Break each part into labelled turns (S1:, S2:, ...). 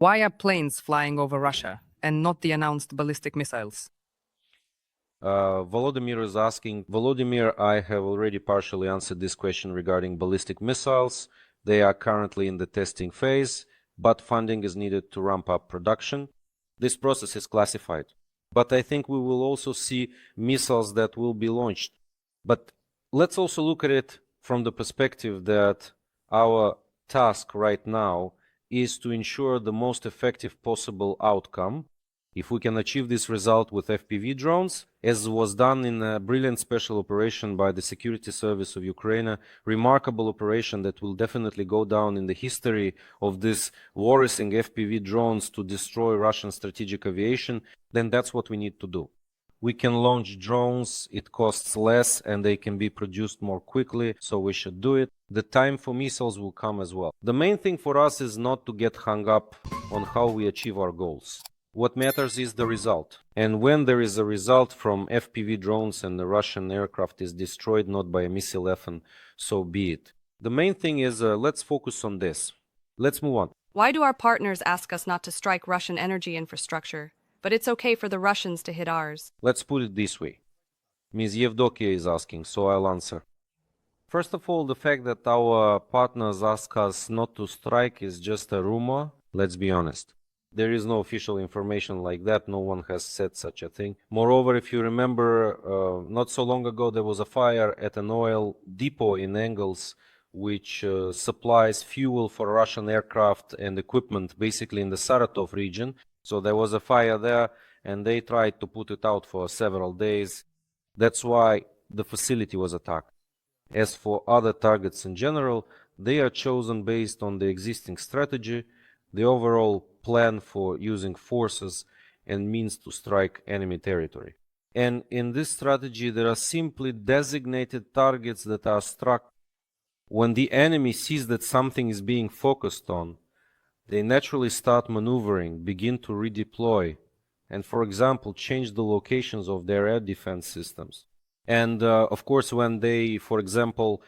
S1: Why are planes flying over Russia and not the announced ballistic missiles?
S2: Volodymyr is asking, Volodymyr, I have already partially answered this question regarding ballistic missiles. They are currently in the testing phase, but funding is needed to ramp up production. This process is classified. But I think we will also see missiles that will be launched. But let's also look at it from the perspective that our task right now is to ensure the most effective possible outcome. If we can achieve this result with FPV drones, as was done in a brilliant special operation by the Security Service of Ukraine, a remarkable operation that will definitely go down in the history of this war-using FPV drones to destroy Russian strategic aviation, then that's what we need to do. We can launch drones, it costs less, and they can be produced more quickly, so we should do it. The time for missiles will come as well. The main thing for us is not to get hung up on how we achieve our goals. What matters is the result. And when there is a result from FPV drones and the Russian aircraft is destroyed not by a missile weapon, so be it. The main thing is let's focus on this. Let's move on.
S3: Why do our partners ask us not to strike Russian energy infrastructure, but it's okay for the Russians to hit ours?
S2: Let's put it this way. Ms. Yevdokia is asking, so I'll answer. First of all, the fact that our partners ask us not to strike is just a rumor. Let's be honest. There is no official information like that. No one has said such a thing. Moreover, if you remember, not so long ago, there was a fire at an oil depot in Engels, which supplies fuel for Russian aircraft and equipment, basically in the Saratov region. So there was a fire there, and they tried to put it out for several days. That's why the facility was attacked. As for other targets in general, they are chosen based on the existing strategy, the overall plan for using forces and means to strike enemy territory. And in this strategy, there are simply designated targets that are struck. When the enemy sees that something is being focused on, they naturally start maneuvering, begin to redeploy, and, for example, change the locations of their air defense systems. And of course, when they, for example,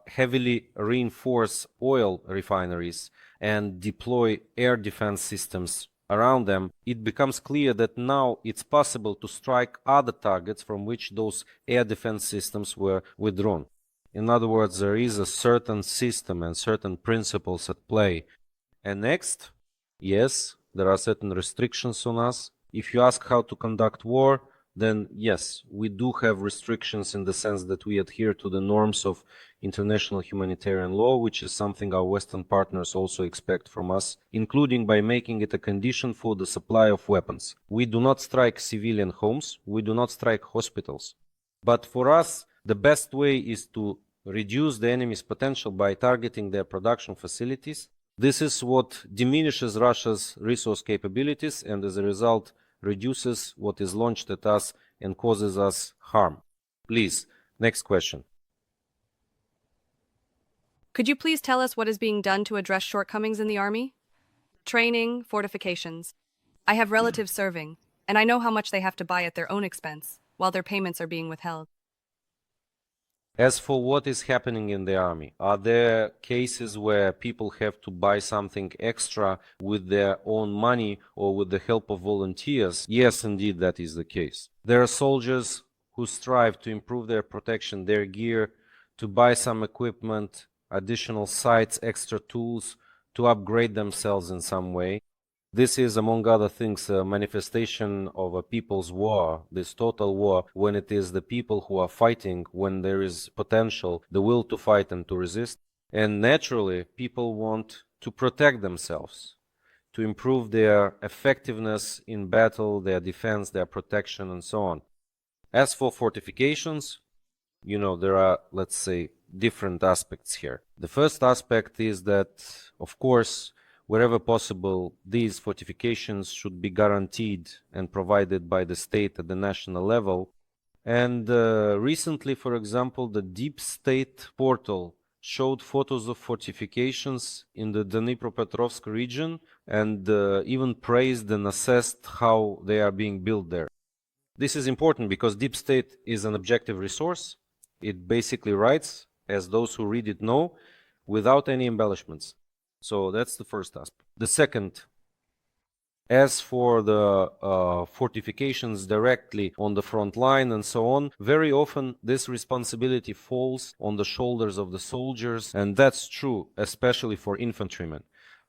S2: heavily reinforce oil refineries and deploy air defense systems around them, it becomes clear that now it's possible to strike other targets from which those air defense systems were withdrawn. In other words, there is a certain system and certain principles at play. And next, yes, there are certain restrictions on us. If you ask how to conduct war, then yes, we do have restrictions in the sense that we adhere to the norms of international humanitarian law, which is something our Western partners also expect from us, including by making it a condition for the supply of weapons. We do not strike civilian homes, we do not strike hospitals. But for us, the best way is to reduce the enemy's potential by targeting their production facilities. This is what diminishes Russia's resource capabilities and as a result reduces what is launched at us and causes us harm. Please, next question.
S3: Could you please tell us what is being done to address shortcomings in the army? Training, fortifications. I have relatives serving, and I know how much they have to buy at their own expense, while their payments are being withheld.
S2: As for what is happening in the army, are there cases where people have to buy something extra with their own money or with the help of volunteers? Yes, indeed, that is the case. There are soldiers who strive to improve their protection, their gear, to buy some equipment, additional sights, extra tools, to upgrade themselves in some way. This is, among other things, a manifestation of a people's war, this total war, when it is the people who are fighting, when there is potential, the will to fight and to resist. And naturally, people want to protect themselves, to improve their effectiveness in battle, their defense, their protection, and so on. As for fortifications, there are, let's say, different aspects here. The first aspect is that, of course, wherever possible, these fortifications should be guaranteed and provided by the state at the national level. And recently, for example, the Deep State portal showed photos of fortifications in the Dnipropetrovsk region and even praised and assessed how they are being built there. This is important because Deep State is an objective resource. It basically writes, as those who read it know, without any embellishments. So that's the first aspect. The second As for the fortifications directly on the front line and so on, very often this responsibility falls on the shoulders of the soldiers, and that's true, especially for infantrymen.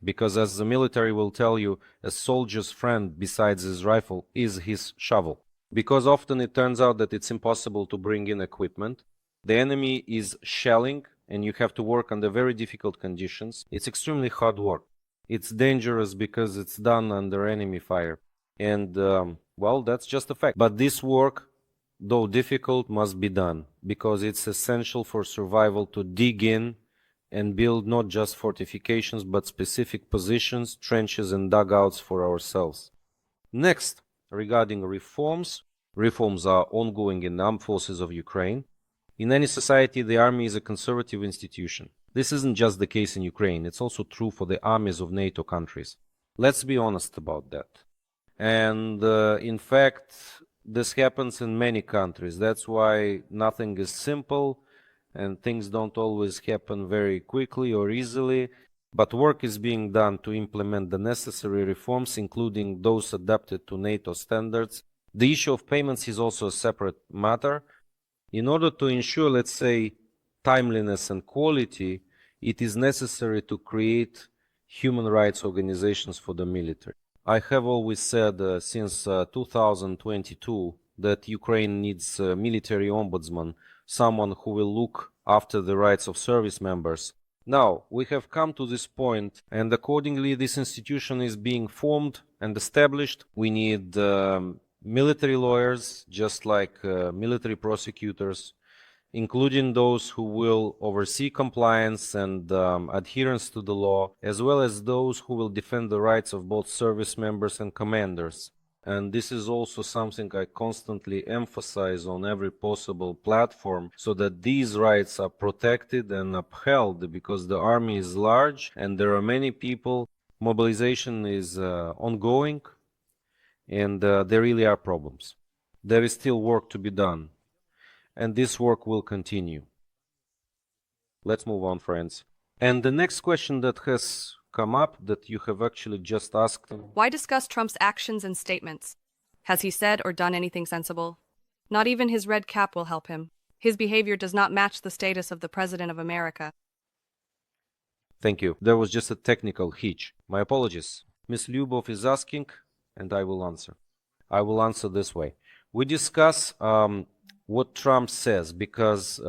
S2: Because as the military will tell you, a soldier's friend besides his rifle is his shovel. Because often it turns out that it's impossible to bring in equipment. The enemy is shelling, and you have to work under very difficult conditions. It's extremely hard work. It's dangerous because it's done under enemy fire. And, well, that's just a fact. But this work, though difficult, must be done because it's essential for survival to dig in and build not just fortifications, but specific positions, trenches, and dugouts for ourselves. Next, regarding reforms, reforms are ongoing in the armed forces of Ukraine. In any society, the army is a conservative institution. This isn't just the case in Ukraine, it's also true for the armies of NATO countries. Let's be honest about that. And in fact, this happens in many countries. That's why nothing is simple and things don't always happen very quickly or easily. But work is being done to implement the necessary reforms, including those adapted to NATO standards. The issue of payments is also a separate matter. In order to ensure, let's say, timeliness and quality, it is necessary to create human rights organizations for the military. I have always said since 2022 that Ukraine needs a military ombudsman, someone who will look after the rights of service members. Now, we have come to this point, and accordingly, this institution is being formed and established. We need military lawyers, just like military prosecutors, including those who will oversee compliance and adherence to the law, as well as those who will defend the rights of both service members and commanders. And this is also something I constantly emphasize on every possible platform, so that these rights are protected and upheld, because the army is large and there are many people. Mobilization is ongoing, and there really are problems. There is still work to be done, and this work will continue. Let's move on, friends. And the next question that has come up, that you have actually just asked.
S3: Why discuss Trump's actions and statements? Has he said or done anything sensible? Not even his red cap will help him. His behavior does not match the status of the President of America.
S2: Thank you. There was just a technical hitch. My apologies. Ms. Lyubov is asking, and I will answer. I will answer this way. We discuss what Trump says because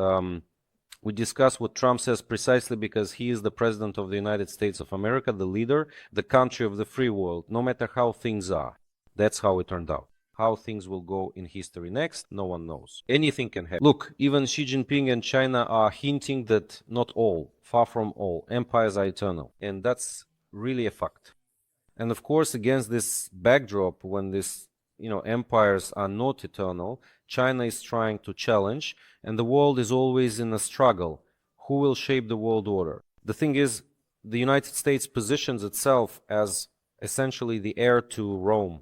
S2: we discuss what Trump says precisely because he is the President of the United States of America, the leader, the country of the free world, no matter how things are. That's how it turned out. How things will go in history next, no one knows. Anything can happen. Look, even Xi Jinping and China are hinting that not all, far from all, empires are eternal. And that's really a fact. And of course, against this backdrop, when this, empires are not eternal, China is trying to challenge, and the world is always in a struggle. Who will shape the world order? The thing is, the United States positions itself as essentially the heir to Rome.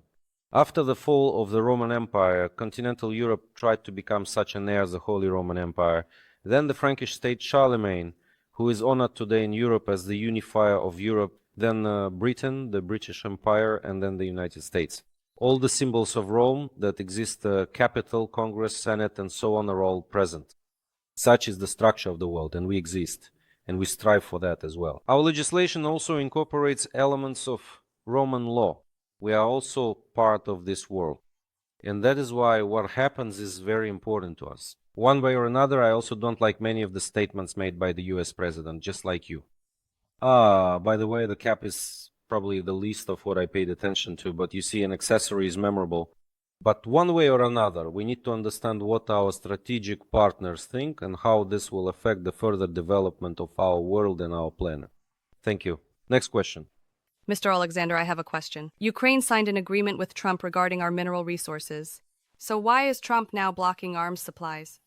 S2: After the fall of the Roman Empire, continental Europe tried to become such an heir as the Holy Roman Empire. Then the Frankish state Charlemagne, who is honored today in Europe as the unifier of Europe, then Britain, the British Empire, and then the United States. All the symbols of Rome that exist, capital, Congress, Senate, and so on, are all present. Such is the structure of the world, and we exist, and we strive for that as well. Our legislation also incorporates elements of Roman law. We are also part of this world, and that is why what happens is very important to us. One way or another, I also don't like many of the statements made by the US president, just like you. By the way, the cap is probably the least of what I paid attention to, but you see, an accessory is memorable. But one way or another, we need to understand what our strategic partners think and how this will affect the further development of our world and our planet. Thank you. Next question.
S3: Mr. Alexander, I have a question. Ukraine signed an agreement with Trump regarding our mineral resources. So why is Trump now blocking arms supplies?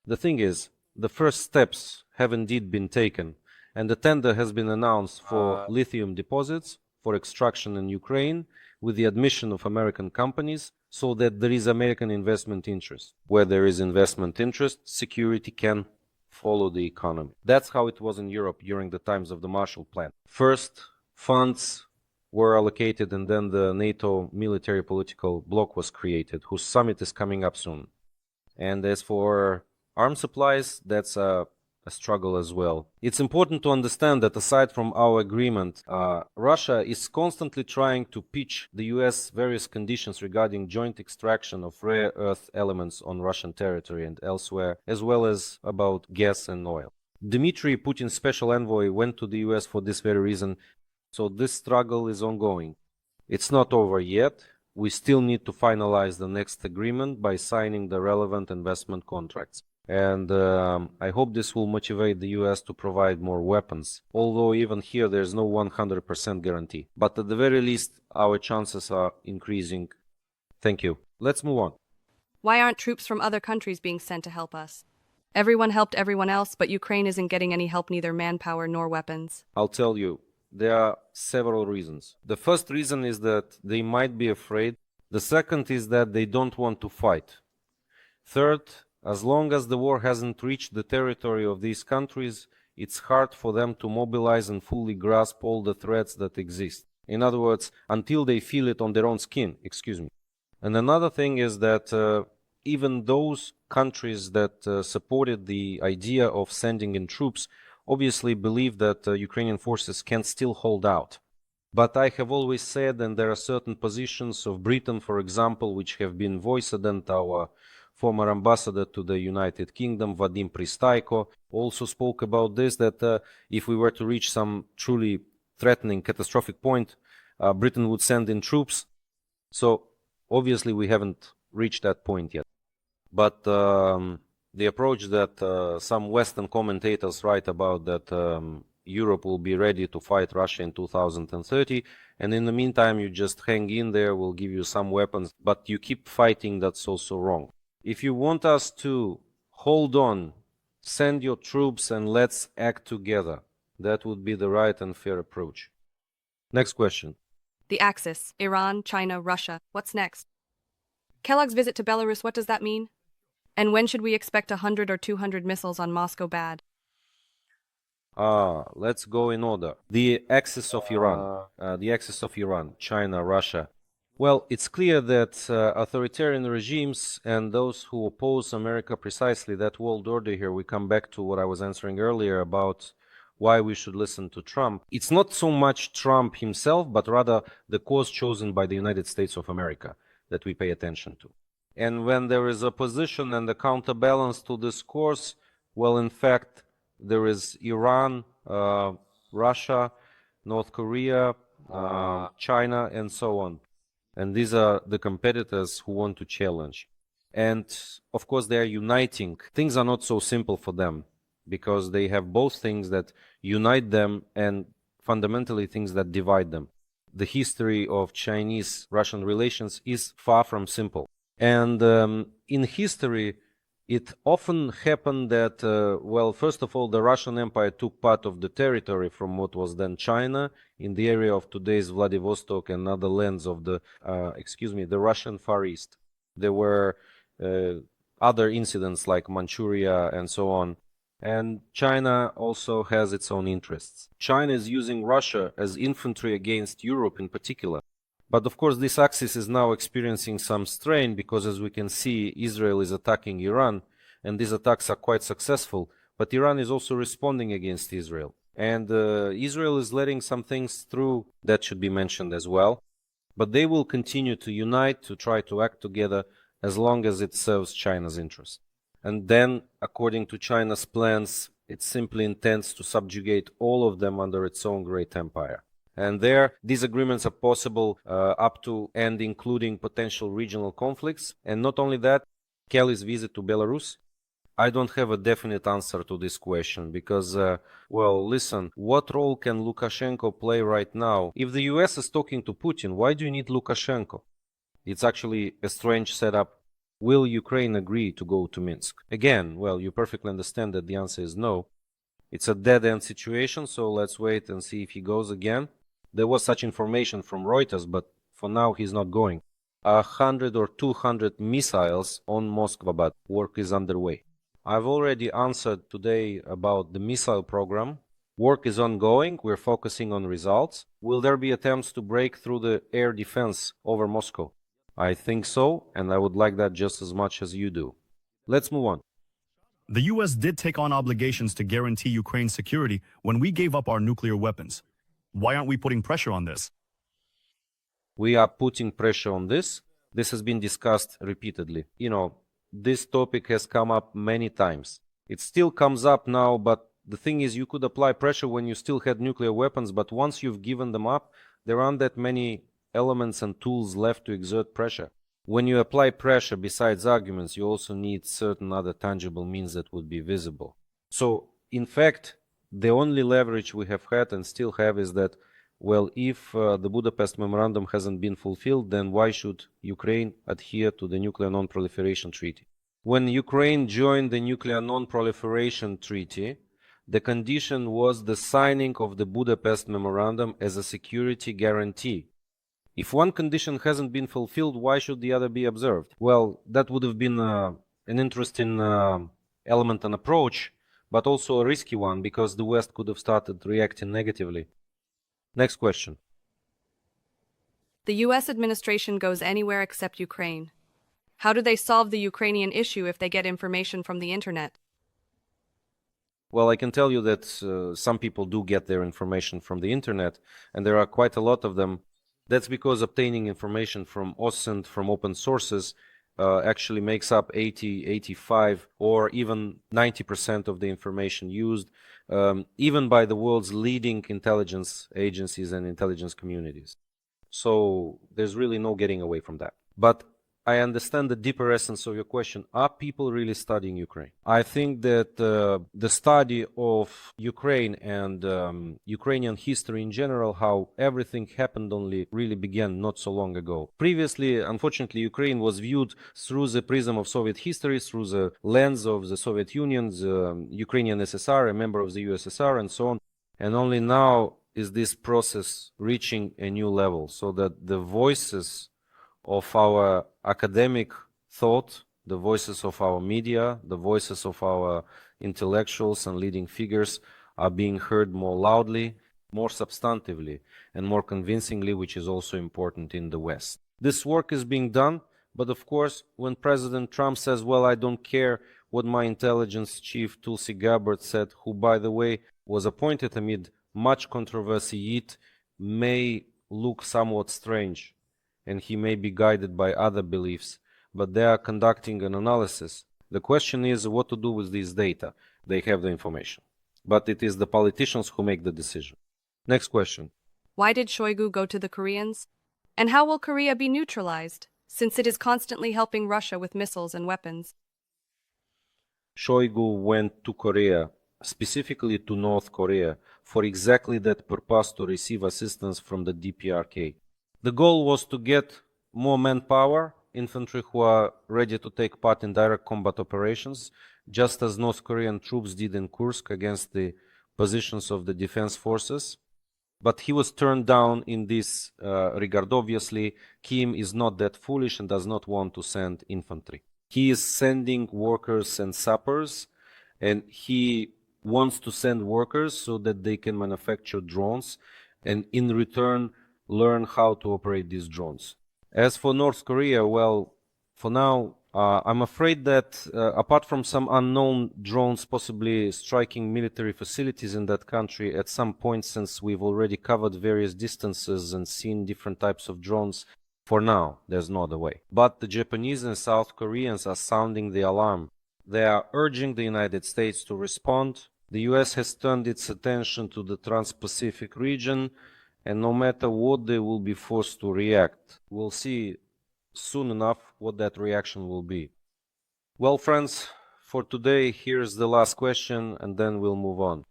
S2: The thing is, the first steps have indeed been taken, and the tender has been announced for lithium deposits for extraction in Ukraine with the admission of American companies, so that there is American investment interest. Where there is investment interest, security can follow the economy. That's how it was in Europe during the times of the Marshall Plan. First, funds were allocated, and then the NATO military political bloc was created, whose summit is coming up soon. And as for arms supplies, that's a struggle as well. It's important to understand that aside from our agreement, Russia is constantly trying to pitch the US various conditions regarding joint extraction of rare earth elements on Russian territory and elsewhere, as well as about gas and oil. Dmitry, Putin's special envoy, went to the US for this very reason, so this struggle is ongoing. It's not over yet. We still need to finalize the next agreement by signing the relevant investment contracts. And I hope this will motivate the US to provide more weapons, although even here there's no 100% guarantee. But at the very least, our chances are increasing. Thank you. Let's move on.
S3: Why aren't troops from other countries being sent to help us? Everyone helped everyone else, but Ukraine isn't getting any help, neither manpower nor weapons.
S2: I'll tell you, there are several reasons. The first reason is that they might be afraid. The second is that they don't want to fight. Third, as long as the war hasn't reached the territory of these countries, it's hard for them to mobilize and fully grasp all the threats that exist. In other words, until they feel it on their own skin, excuse me. And another thing is that even those countries that supported the idea of sending in troops obviously believe that Ukrainian forces can still hold out. But I have always said, and there are certain positions of Britain, for example, which have been voiced, and our former ambassador to the United Kingdom, Vadim Pristaiko, also spoke about this, that if we were to reach some truly threatening, catastrophic point, Britain would send in troops. So obviously we haven't reached that point yet. But the approach that some Western commentators write about that Europe will be ready to fight Russia in 2030, and in the meantime you just hang in there, we'll give you some weapons, but you keep fighting, that's also wrong. If you want us to hold on, send your troops and let's act together, that would be the right and fair approach. Next question.
S3: The Axis, Iran, China, Russia. What's next? Kellogg's visit to Belarus, what does that mean? And when should we expect 100 or 200 missiles on Moscow bad?
S2: Let's go in order. The axis of Iran, China, Russia. Well, it's clear that authoritarian regimes and those who oppose America, precisely that world order here, we come back to what I was answering earlier about why we should listen to Trump. It's not so much Trump himself, but rather the course chosen by the United States of America that we pay attention to. And when there is opposition and a counterbalance to this course, well, in fact, there is Iran, Russia, North Korea, China, and so on. And these are the competitors who want to challenge. And of course, they are uniting. Things are not so simple for them because they have both things that unite them and fundamentally things that divide them. The history of Chinese-Russian relations is far from simple. And in history, it often happened that, well, first of all, the Russian Empire took part of the territory from what was then China in the area of today's Vladivostok and other lands of the Russian Far East. There were other incidents like Manchuria and so on. And China also has its own interests. China is using Russia as infantry against Europe in particular. But of course, this axis is now experiencing some strain because, as we can see, Israel is attacking Iran, and these attacks are quite successful. But Iran is also responding against Israel. And Israel is letting some things through that should be mentioned as well. But they will continue to unite, to try to act together as long as it serves China's interests. And then, according to China's plans, it simply intends to subjugate all of them under its own great empire. And there, these agreements are possible up to and including potential regional conflicts. And not only that, Kelly's visit to Belarus, I don't have a definite answer to this question because, well, listen, what role can Lukashenko play right now? If the US is talking to Putin, why do you need Lukashenko? It's actually a strange setup. Will Ukraine agree to go to Minsk? Again, well, you perfectly understand that the answer is no. It's a dead-end situation, so let's wait and see if he goes again. There was such information from Reuters, but for now he's not going. 100 or 200 missiles on Moscow, but work is underway. I've already answered today about the missile program. Work is ongoing. We're focusing on results. Will there be attempts to break through the air defense over Moscow? I think so, and I would like that just as much as you do. Let's move on.
S4: The US did take on obligations to guarantee Ukraine's security when we gave up our nuclear weapons. Why aren't we putting pressure on this?
S2: We are putting pressure on this. This has been discussed repeatedly. This topic has come up many times. It still comes up now, but the thing is, you could apply pressure when you still had nuclear weapons, but once you've given them up, there aren't that many elements and tools left to exert pressure. When you apply pressure, besides arguments, you also need certain other tangible means that would be visible. So, in fact, the only leverage we have had and still have is that, well, if the Budapest Memorandum hasn't been fulfilled, then why should Ukraine adhere to the Nuclear Non-Proliferation Treaty? When Ukraine joined the Nuclear Non-Proliferation Treaty, the condition was the signing of the Budapest Memorandum as a security guarantee. If one condition hasn't been fulfilled, why should the other be observed? Well, that would have been an interesting element and approach, but also a risky one, because the West could have started reacting negatively. Next question.
S3: The US administration goes anywhere except Ukraine. How do they solve the Ukrainian issue if they get information from the internet?
S2: Well, I can tell you that some people do get their information from the internet, and there are quite a lot of them. That's because obtaining information from OSINT, from open sources, actually makes up 80, 85, or even 90% of the information used, even by the world's leading intelligence agencies and intelligence communities. So there's really no getting away from that. But I understand the deeper essence of your question. Are people really studying Ukraine? I think that the study of Ukraine and Ukrainian history in general, how everything happened, only really began not so long ago. Previously, unfortunately, Ukraine was viewed through the prism of Soviet history, through the lens of the Soviet Union, the Ukrainian SSR, a member of the USSR, and so on. And only now is this process reaching a new level, so that the voices of our academic thought, the voices of our media, the voices of our intellectuals and leading figures are being heard more loudly, more substantively, and more convincingly, which is also important in the West. This work is being done, but of course, when President Trump says, well, I don't care what my intelligence chief Tulsi Gabbard said, who, by the way, was appointed amid much controversy, it may look somewhat strange, and he may be guided by other beliefs, but they are conducting an analysis. The question is what to do with these data. They have the information, but it is the politicians who make the decision. Next question.
S3: Why did Shoigu go to the Koreans? And how will Korea be neutralized, since it is constantly helping Russia with missiles and weapons?
S2: Shoigu went to Korea, specifically to North Korea, for exactly that purpose, to receive assistance from the DPRK. The goal was to get more manpower, infantry who are ready to take part in direct combat operations, just as North Korean troops did in Kursk against the positions of the defense forces. But he was turned down in this regard. Obviously, Kim is not that foolish and does not want to send infantry. He is sending workers and sappers, and he wants to send workers so that they can manufacture drones, and in return learn how to operate these drones. As for North Korea, well, for now, I'm afraid that apart from some unknown drones possibly striking military facilities in that country at some point, since we've already covered various distances and seen different types of drones, for now, there's no other way. But the Japanese and South Koreans are sounding the alarm. They are urging the United States to respond. The US has turned its attention to the Trans-Pacific region, and no matter what, they will be forced to react. We'll see soon enough what that reaction will be. Well, friends, for today, here's the last question, and then we'll move on.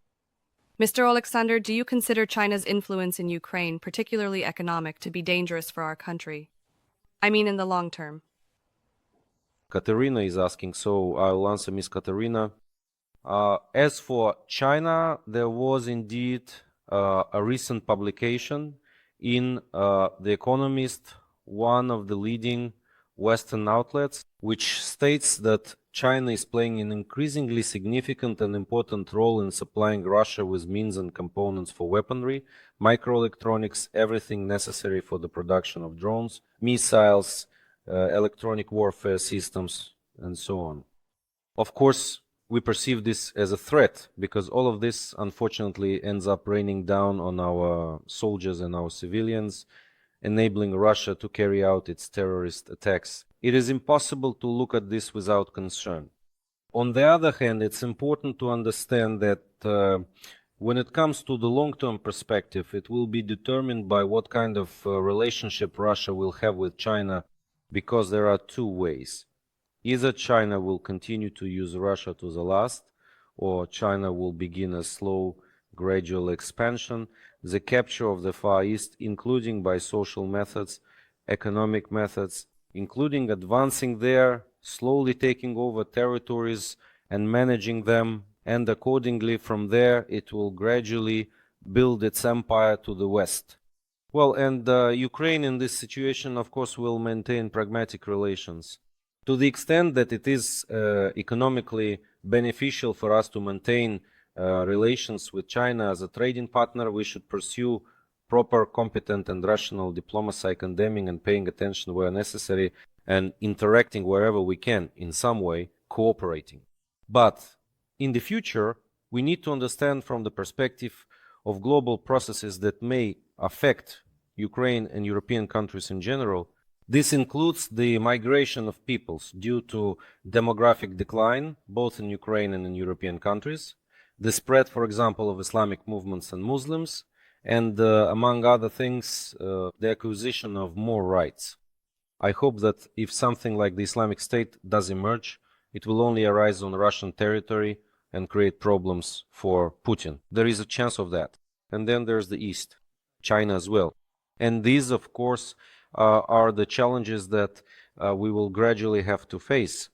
S3: Mr. Alexander, do you consider China's influence in Ukraine, particularly economic, to be dangerous for our country? I mean in the long term.
S2: Katerina is asking, so I'll answer Miss Katerina. As for China, there was indeed a recent publication in The Economist, one of the leading Western outlets, which states that China is playing an increasingly significant and important role in supplying Russia with means and components for weaponry, microelectronics, everything necessary for the production of drones, missiles, electronic warfare systems, and so on. Of course, we perceive this as a threat because all of this unfortunately ends up raining down on our soldiers and our civilians, enabling Russia to carry out its terrorist attacks. It is impossible to look at this without concern. On the other hand, it's important to understand that when it comes to the long-term perspective, it will be determined by what kind of relationship Russia will have with China, because there are two ways. Either China will continue to use Russia to the last, or China will begin a slow, gradual expansion, the capture of the Far East, including by social methods, economic methods, including advancing there, slowly taking over territories and managing them, and accordingly from there it will gradually build its empire to the west. Well, and Ukraine in this situation, of course, will maintain pragmatic relations. To the extent that it is economically beneficial for us to maintain relations with China as a trading partner, we should pursue proper, competent, and rational diplomacy, condemning and paying attention where necessary, and interacting wherever we can, in some way, cooperating. But in the future, we need to understand from the perspective of global processes that may affect Ukraine and European countries in general. This includes the migration of peoples due to demographic decline, both in Ukraine and in European countries, the spread, for example, of Islamic movements and Muslims, and among other things, the acquisition of more rights. I hope that if something like the Islamic State does emerge, it will only arise on Russian territory and create problems for Putin. There is a chance of that. And then there's the East, China as well. And these, of course, are the challenges that we will gradually have to face.